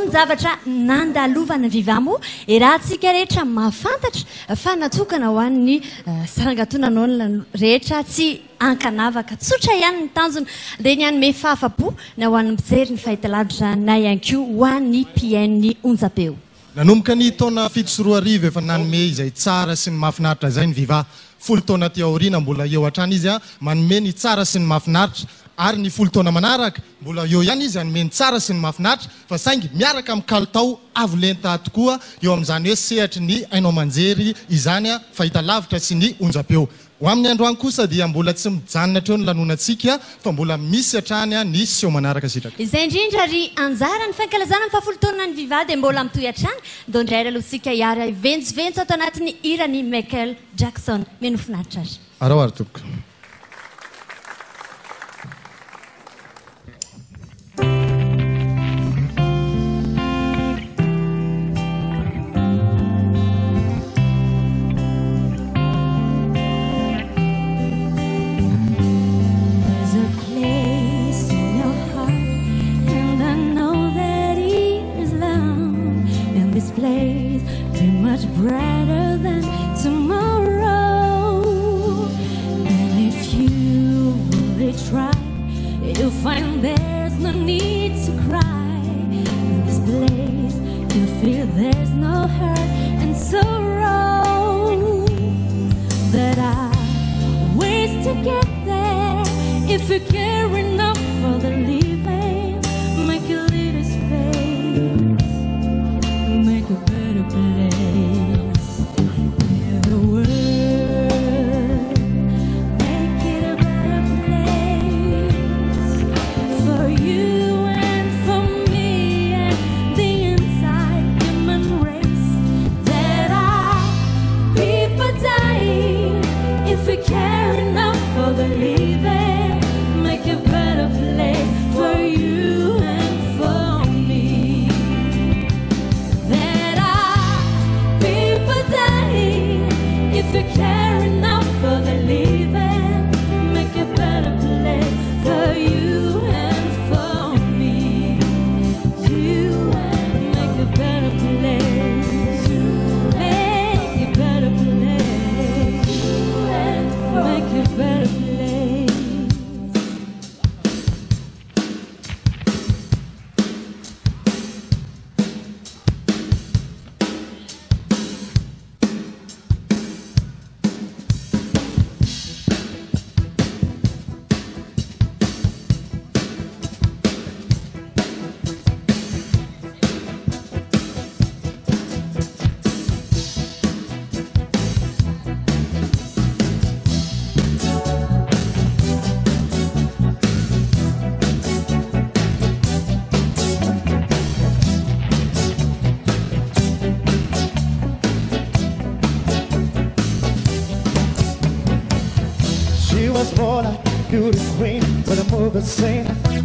Zavatra nandalovana vivamo e raha antsika rehetra mahafantatra fa natokana ho an'ny sarangatonanao rehetra tsy ankanavaka tsotra ihany ny tanjona dia ny anome fahafa-po na ho an'ny mijery ny fahitalavitra na ihany koa ho an'ny mpiain'ny onjam-peo. Nanomboka ny taona 7 efa nanome izay tsara sy ny mahafinaritra izay ny viva 10 taona ty aoriana mbola eo hatrany izy manome ny tsara sy ny mahafinaritra ary ny 10 taona manaraka mbola eo ihany izy anome ny tsara sy ny mahafinaritra fa saingy miaraka amin'ny kalitao avolenta tokoa eo amin'izany hoe sehatry ny ainao manjery izany fahitalavitra sy ny onjam-peo. Ho amin'ny androany kosa dia mbola tsy mijanona treo ny lanonantsika fa mbola misy hatrany ny seho manaraka sitraka. Izay indrindra ry anjara ny fankalazana ny 10 taona ny viva dia mbola mitohy hatrany dondray alohantsika hiara ventsiventso ato anatin'ny hirany Michaël Jackson meno finaritra azy. Arahoary tompoko. Brighter than tomorrow, and if you really try, you'll find there's no need to cry. In this place, you feel there's no hurt and sorrow. That I ways to get there. If you care enough for the living, make a little space, make a better place.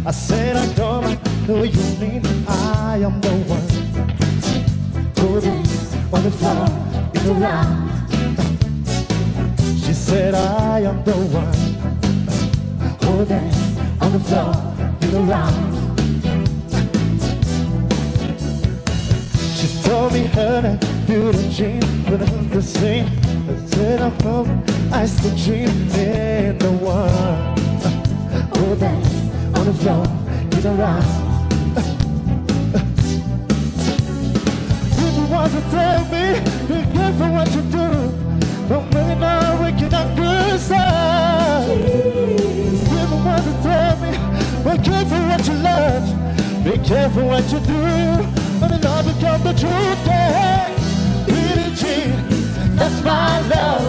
I said I don't know you mean I am the one who dance on the floor in the round. She said I am the one who dance on the floor in the round. She told me her name, beauty dream, but I'm the same. I said I hope I still dream in the one who dance on the floor, get around. People want to tell me, be careful what you do. Don't really know we cannot do so. People want to tell me, be careful what you love. Be careful what you do, and it all become the truth. Yeah, really cheat, that's my love.